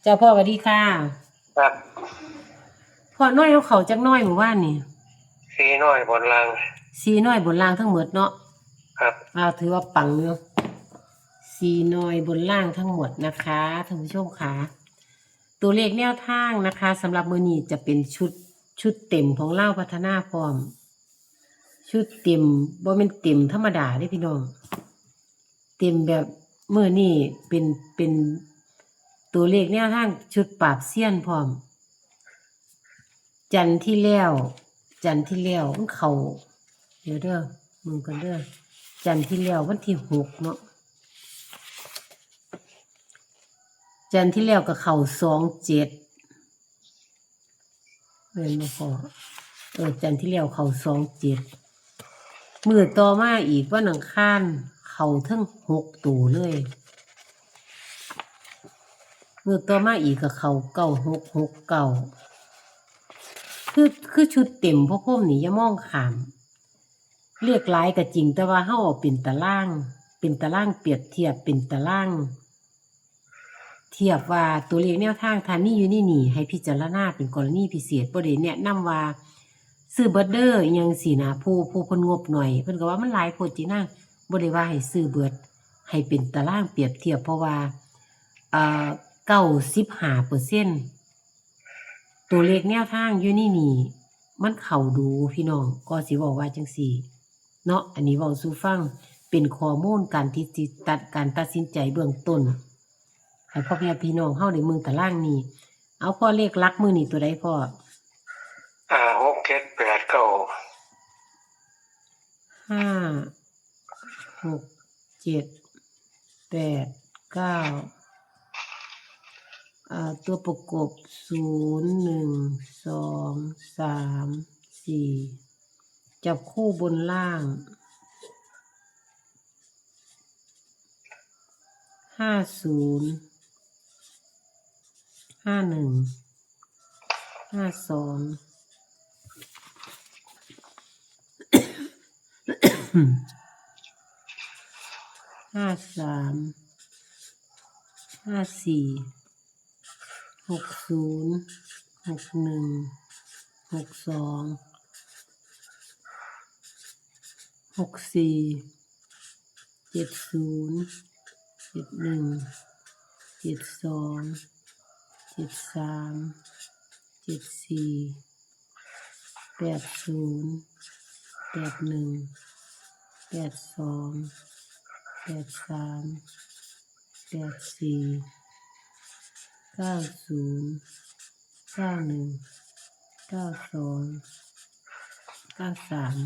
เจ้าพ่อสวัสดีค่ะครับพ่อน้อยเอาเขาจักหน้อยหมู่บ้านนี่สีน้อยบนรางสีน้อยบนล่างทั้งหมดเนาะครับถือว่าปังเนาะสีน้อยบนล่างทั้งหมดนะคะท่านผู้ชมค่ะตัวเลขแนวทางนะคะสำหรับมื้อนี้จะเป็นชุดเต็มของเล่าพัฒนาพร้อมชุดเต็มบ่แม่นเต็มธรรมดาเด้พี่น้องเต็มแบบมื้อนี้เป็นตัวเลขแนวทางชุดปราบเซียนพร้อมจันทร์ที่แล้วมันเข้าเดี๋ยวเด้อมึงกันเด้อจันทร์ที่แล้ววันที่6เนาะจันทร์ที่แล้วก็เข้า27แม่นบ่พอจันทร์ที่แล้วเข้า27มื้อต่อมาอีกวันอังคารเข้าถึง6ตัวเลยมื้อต่อมาอีกก็เข้า9669คือชุดเต็มพ่อพ่มนี่อย่ามองข้ามเรียกหลายก็จริงแต่ว่าเฮาเอาเป็นตารางเปรียบเทียบเป็นตารางเทียบว่าตัวเลขแนวทางทานี่อยู่นี่ให้พิจารณาเป็นกรณีพิเศษบ่ได้แนะนำว่าซื้อเบิดเด้ออิหยังสินะผู้เพิ่นงบหน่อยเพิ่นก็ว่ามันหลายโพดจินะบ่ได้ว่าให้ซื้อเบิดให้เป็นตารางเปรียบเทียบเพราะว่า95%ตัวเลขแนวทางอยู่นี่มันเข้าดูพี่น้องก็สิบอกว่าจังซี่เนาะอันนี้เว้าสู่ฟังเป็นข้อมูลการตัดสินใจเบื้องต้นให้พ่อแม่พี่น้องเฮาได้เมืองตารางนี้เอาพ่อเลขหลักมื้อนี้ตัวใดพ่อ6 7 8 9 5 6 7 8 9ตัวประกบ0 1 2 3 4จับคู่บนล่าง50 51 52 53 54 60 61 62 64 70 71 72 73 74 80 81 82 83 84 90 91 92 93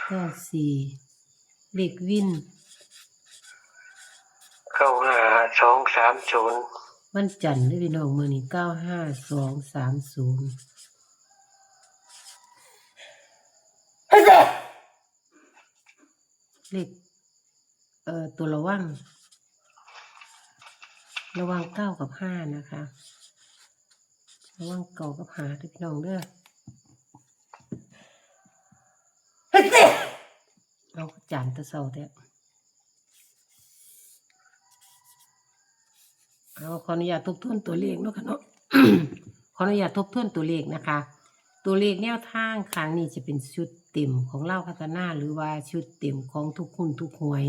94เลขวิน95230วันจันทร์เด้อพี่น้องมื้อนี้95230เลขตัวระวัง9กับ5นะคะระวัง9กับ5เด้อพี่น้องเด้อเอาจานตะเซาแท้ขออนุญาตทบทวนตัวเลขเนาะค่ะเนาะ ขออนุญาตทบทวนตัวเลขนะคะตัวเลขแนวทางครั้งนี้จะเป็นชุดเต็มของเล่าพัฒนาหรือว่าชุดเต็มของทุกหุ้นทุกหวย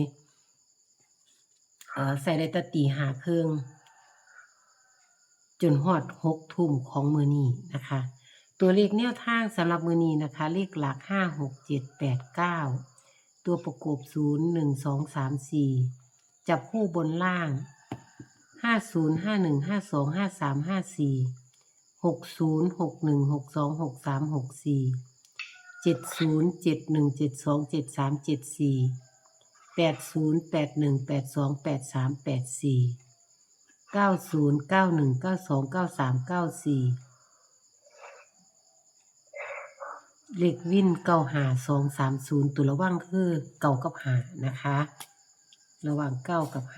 ใส่ได้แตตี5เครื่องจนฮอด6 ทุ่มของมื้อนี้นะคะตัวเลขแนวทางสำหรับมื้อนี้นะคะเลขหลัก5 6 7 8 9ตัวประกบ0 1 2 3 4จับคู่บนล่าง50 51 52 53 54 60 61 62 63 64 70 71 72 73 74 80 81 82 83 84 90 91 92 93 94เลขวิน95230ตัวระวังคือ9กับ5นะคะระหว่าง9กับ5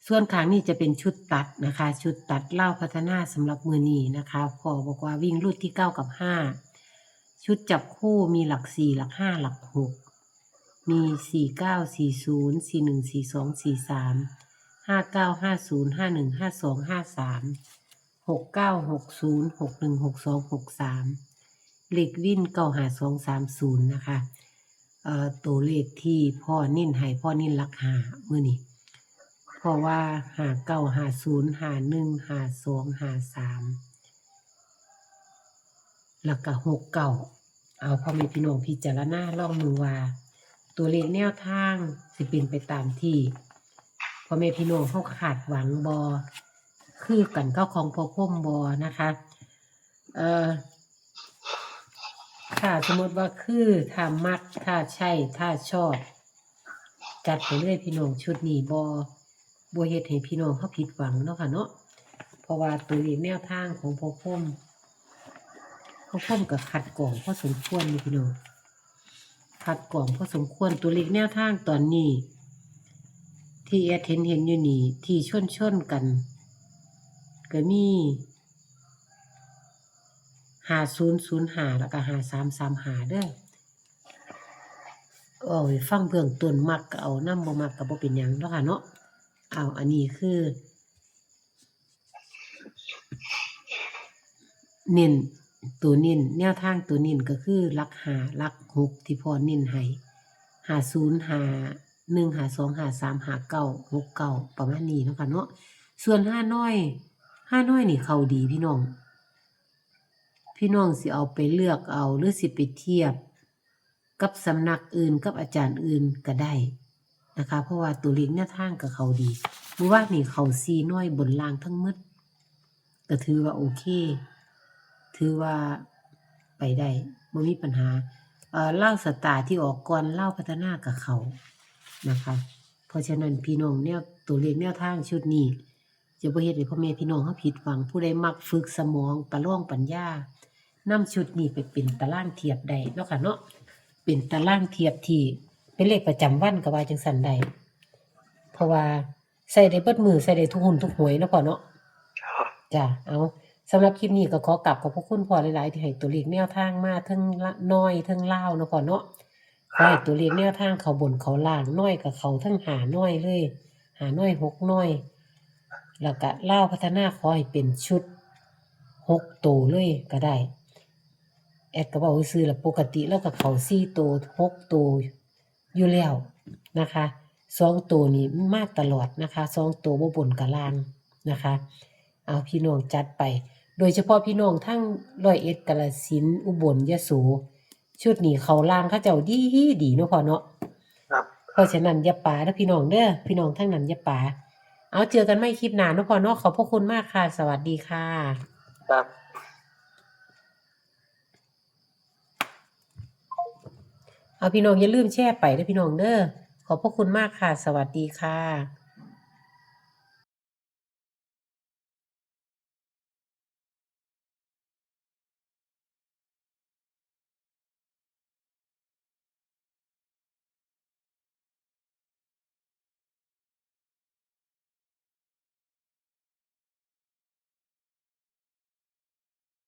ส่วนข้างนี้จะเป็นชุดตัดนะคะชุดตัดเล่าพัฒนาสำหรับมือนี้นะคะพอบอกว่าวิ่งรูดที่9กับ5ชุดจับคู่มีหลัก4หลัก5หลัก6มี49 40 41 42 43 เลขวิน95230นะคะ ตัวเลขที่พ่อนิ่นให้พ่อนิ่นรักหามื้อนี้เพราะว่า5950515253แล้วก็69เอาพ่อแม่พี่น้องพิจารณาลองมือว่า ตัวเลขแนวทางสิเป็นไปตามที่พ่อแม่พี่น้องเขาคาดหวังบ่คือกันก็ของพ่อพ่มบ่นะคะถ้าสมมติว่าคือถ้ามักถ้าใช่ถ้าชอบจัดไปเลยพี่น้องชุดนี้บ่เฮ็ดให้พี่น้องเขาผิดหวังเนาะค่ะเนาะเพราะว่าตัวเลขแนวทางของพ่อพ่มก็คัดกรองพอสมควรนี่พี่น้องคัดกรองพอสมควรตัวเลขแนวทางตอนนี้ที่แอดเห็นอยู่นี่ที่ชนกันก็มี5005แล้วก็5335เด้อเอาไว้ฟังเบื้องต้นมักก็เอานำบ่มักก็บ่เป็นหยังเนาะค่ะเนาะเอาอันนี้คือเน้นตัวเน้นแนวทางตัวเน้นก็คือหลัก5หลัก6ที่พ่อเน้นให้505152535969ประมาณนี้เนาะค่ะเนาะส่วน5น้อยนี่เข้าดีพี่น้องสิเอาไปเลือกเอาหรือสิไปเทียบกับสำนักอื่นกับอาจารย์อื่นก็ได้นะคะเพราะว่าตัวเลขแนวทางกับเขาดีเมื่อวานนี่เขา4น้อยบนล่างทั้งหมดก็ถือว่าโอเคถือว่าไปได้บ่มีปัญหาเล่าสตาร์ที่ออกก่อนเล่าพัฒนากับเขานะคะเพราะฉะนั้นพี่น้องแนวตัวเลขแนวทางชุดนี้จะบ่เฮ็ดให้พ่อแม่พี่น้องเฮาผิดหวังผู้ใดมักฝึกสมองประลองปัญญานำชุดนี้ไปเป็นตารางเทียบได้เนาะค่ะเนาะเป็นตารางเทียบที่เป็นเลขประจำวันก็ว่าจังซั่นได้เพราะว่าใส่ได้เบิดมือใส่ได้ทุกหุ้นทุกหวยเนาะพ่อเนาะจ้ะเอาสำหรับคลิปนี้ก็ขอกราบขอบพระคุณพ่อหลายๆที่ให้ตัวเลขแนวทางมาเทิงน้อยเทิงลาวเนาะพ่อเนาะขอให้ตัวเลขแนวทางเขาบนเขาล่างน้อยกับเขาเทิงหาน้อยเลยหาน้อย6น้อยแล้วก็ลาวพัฒนาขอให้เป็นชุด6ตัวเลยก็ได้แอดก็บอกซื่อๆล่ะปกติแล้วก็เขา4ตัว6ตัวอยู่แล้วนะคะ2ตัวนี้มาตลอดนะคะ2ตัวบ่บนกับล่างนะคะเอาพี่น้องจัดไปโดยเฉพาะพี่น้องทั้ง101กาฬสินธุ์อุบลยโสชุดนี้เขาล่างเขาเจ้าดีเนาะพ่อเนาะครับเพราะฉะนั้นอย่าป๋าเด้อพี่น้องเด้อพี่น้องทั้งนั้นอย่าป๋าเอาเจอกันใหม่คลิปหน้าเนาะพ่อเนาะขอบพระคุณมากค่ะสวัสดีค่ะครับเอาพี่น้องอย่าลืมแชร์ไปเด้อพี่น้องเด้อขอบพระคุณมากค่ะสวัสดีค่ะ